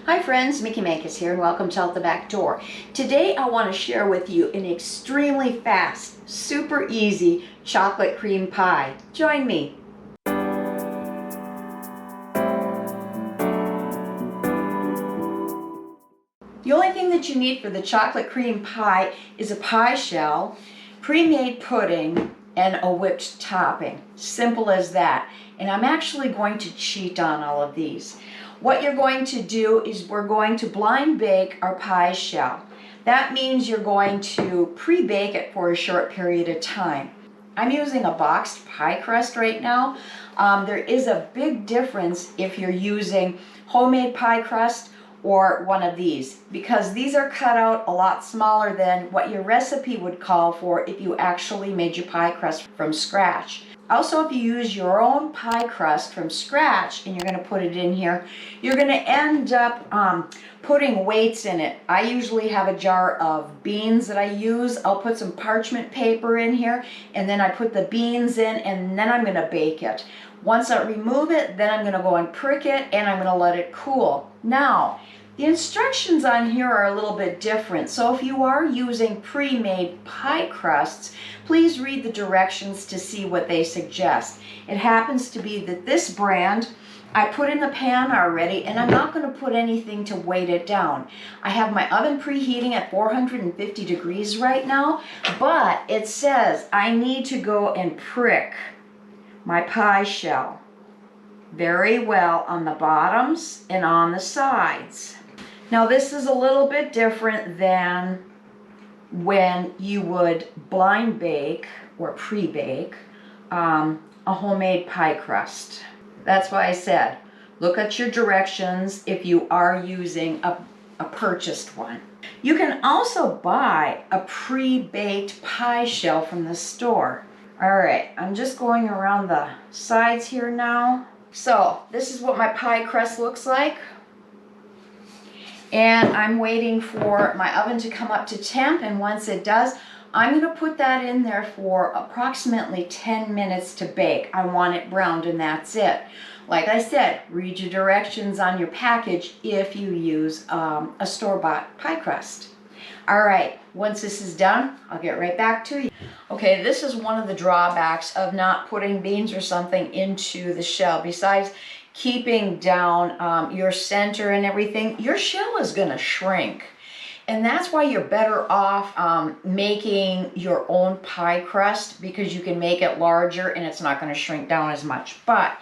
Hi friends, Mickey Mankis here and welcome to Out the Back Door. Today I want to share with you an extremely fast, super easy chocolate cream pie. Join me. The only thing that you need for the chocolate cream pie is a pie shell, pre-made pudding, and a whipped topping. Simple as that. And I'm actually going to cheat on all of these. What you're going to do is we're going to blind bake our pie shell. That means you're going to pre-bake it for a short period of time. I'm using a boxed pie crust right now. There is a big difference if you're using homemade pie crust or one of these, because these are cut out a lot smaller than what your recipe would call for if you actually made your pie crust from scratch. Also, if you use your own pie crust from scratch and you're going to put it in here, you're going to end up putting weights in it. I usually have a jar of beans that I use. I'll put some parchment paper in here, and then I put the beans in, and then I'm going to bake it. Once I remove it, then I'm going to go and prick it, and I'm going to let it cool. Now, the instructions on here are a little bit different, so if you are using pre-made pie crusts, please read the directions to see what they suggest. It happens to be that this brand I put in the pan already, and I'm not going to put anything to weight it down. I have my oven preheating at 450 degrees right now, but it says I need to go and prick my pie shell very well on the bottoms and on the sides. Now this is a little bit different than when you would blind bake or pre-bake a homemade pie crust. That's why I said look at your directions if you are using a purchased one. You can also buy a pre-baked pie shell from the store. Alright, I'm just going around the sides here now. So this is what my pie crust looks like. And I'm waiting for my oven to come up to temp, and once it does, I'm going to put that in there for approximately 10 minutes to bake. I want it browned, and that's it. Like I said, read your directions on your package if you use a store-bought pie crust. Alright, once this is done, I'll get right back to you. Okay, this is one of the drawbacks of not putting beans or something into the shell. Besides keeping down your center and everything, your shell is going to shrink. And that's why you're better off making your own pie crust, because you can make it larger and it's not going to shrink down as much. But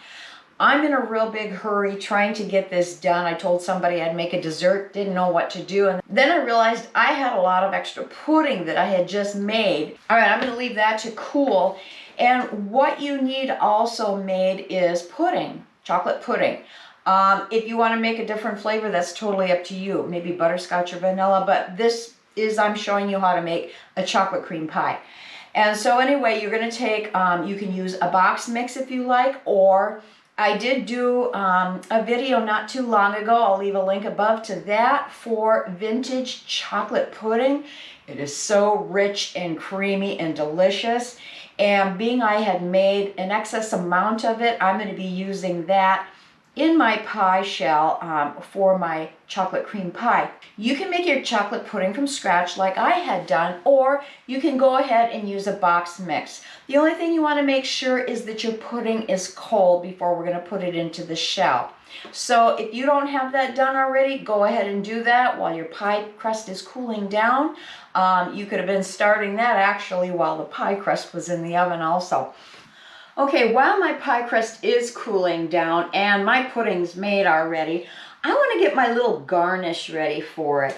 I'm in a real big hurry trying to get this done. I told somebody I'd make a dessert, didn't know what to do. And then I realized I had a lot of extra pudding that I had just made. All right, I'm going to leave that to cool. And what you need also made is pudding, chocolate pudding. If you want to make a different flavor, that's totally up to you. Maybe butterscotch or vanilla, but this is, I'm showing you how to make a chocolate cream pie. And so anyway, you're going to take, you can use a box mix if you like, or I did do a video not too long ago. I'll leave a link above to that for vintage chocolate pudding. It is so rich and creamy and delicious. And being I had made an excess amount of it, I'm going to be using that in my pie shell for my chocolate cream pie. You can make your chocolate pudding from scratch like I had done, or you can go ahead and use a box mix. The only thing you want to make sure is that your pudding is cold before we're going to put it into the shell. So if you don't have that done already, go ahead and do that while your pie crust is cooling down. You could have been starting that actually while the pie crust was in the oven also. Okay, while my pie crust is cooling down and my pudding's made already, I want to get my little garnish ready for it.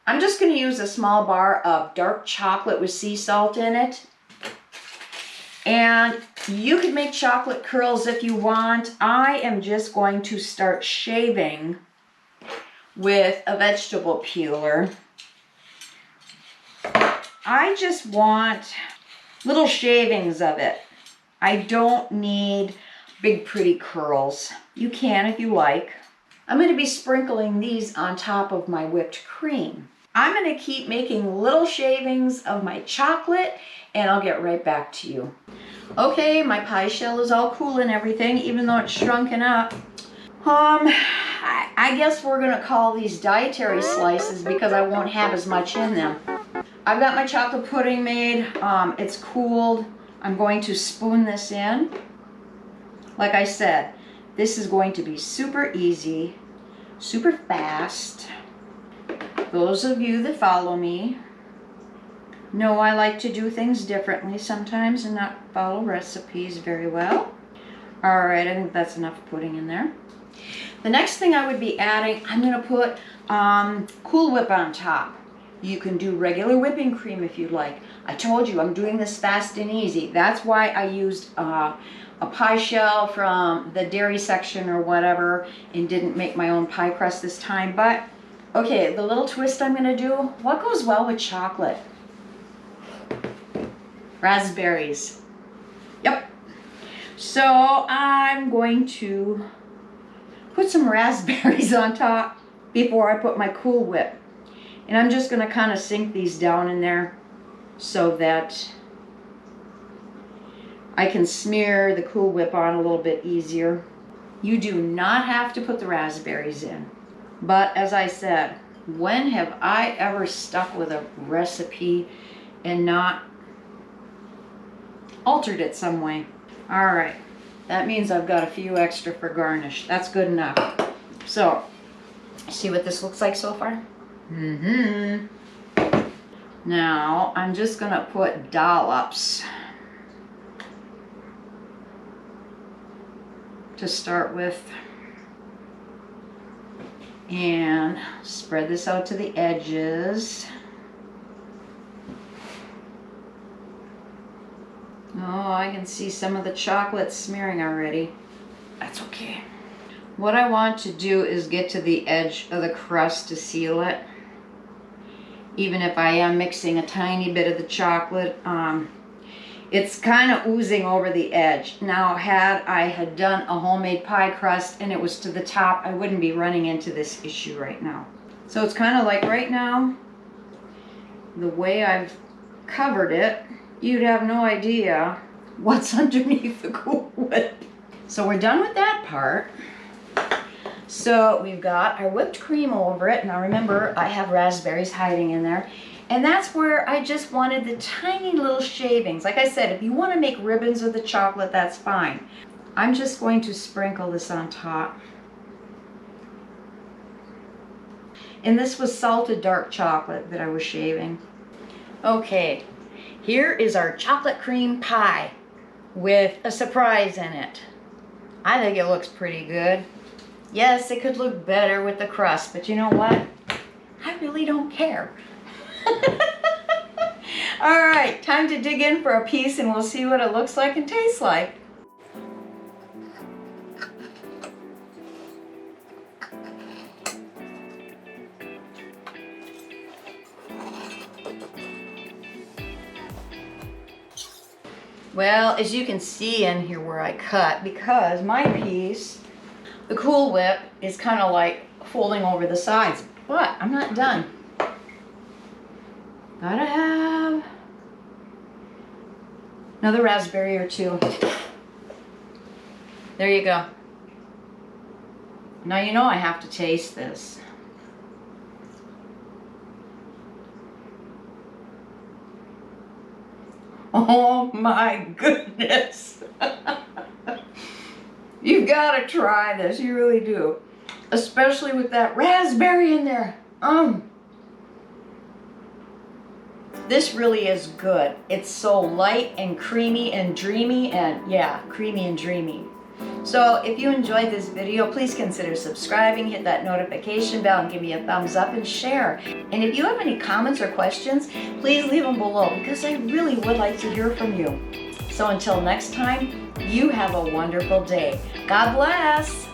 I'm just going to use a small bar of dark chocolate with sea salt in it. And you could make chocolate curls if you want. I am just going to start shaving with a vegetable peeler. I just want little shavings of it. I don't need big pretty curls. You can if you like. I'm going to be sprinkling these on top of my whipped cream. I'm going to keep making little shavings of my chocolate, and I'll get right back to you. Okay, my pie shell is all cool and everything, even though it's shrunken up. I guess we're gonna call these dietary slices because I won't have as much in them. I've got my chocolate pudding made. It's cooled. I'm going to spoon this in. Like I said, this is going to be super easy, super fast. Those of you that follow me know I like to do things differently sometimes and not follow recipes very well. All right, I think that's enough pudding in there. The next thing I would be adding, I'm gonna put Cool Whip on top. You can do regular whipping cream if you'd like. I told you I'm doing this fast and easy. That's why I used a pie shell from the dairy section or whatever and didn't make my own pie crust this time. But okay, the little twist I'm gonna do, what goes well with chocolate? Raspberries. Yep. So I'm going to put some raspberries on top before I put my Cool Whip. And I'm just gonna kind of sink these down in there so that I can smear the Cool Whip on a little bit easier. You do not have to put the raspberries in. But as I said, when have I ever stuck with a recipe and not altered it some way? All right, that means I've got a few extra for garnish. That's good enough. So, see what this looks like so far? Now, I'm just gonna put dollops to start with. And spread this out to the edges. Oh, I can see some of the chocolate smearing already. That's okay. What I want to do is get to the edge of the crust to seal it. Even if I am mixing a tiny bit of the chocolate, it's kind of oozing over the edge. Now, had I had done a homemade pie crust and it was to the top, I wouldn't be running into this issue right now. So it's kind of like right now, the way I've covered it, you'd have no idea what's underneath the Cool Whip. So we're done with that part. So we've got our whipped cream over it. Now remember, I have raspberries hiding in there. And that's where I just wanted the tiny little shavings. Like I said, if you want to make ribbons of the chocolate, that's fine. I'm just going to sprinkle this on top. And this was salted dark chocolate that I was shaving. Okay, here is our chocolate cream pie with a surprise in it. I think it looks pretty good. Yes, it could look better with the crust, but you know what? I really don't care. All right, time to dig in for a piece and we'll see what it looks like and tastes like. Well, as you can see in here where I cut, because my piece, the Cool Whip, is kind of like folding over the sides, but I'm not done. Gotta have another raspberry or two. There you go. Now you know I have to taste this. Oh my goodness. You've got to try this, you really do. Especially with that raspberry in there. This really is good. It's so light and creamy and dreamy, and yeah, creamy and dreamy. So if you enjoyed this video, please consider subscribing, hit that notification bell, and give me a thumbs up and share. And if you have any comments or questions, please leave them below because I really would like to hear from you. So until next time, you have a wonderful day. God bless.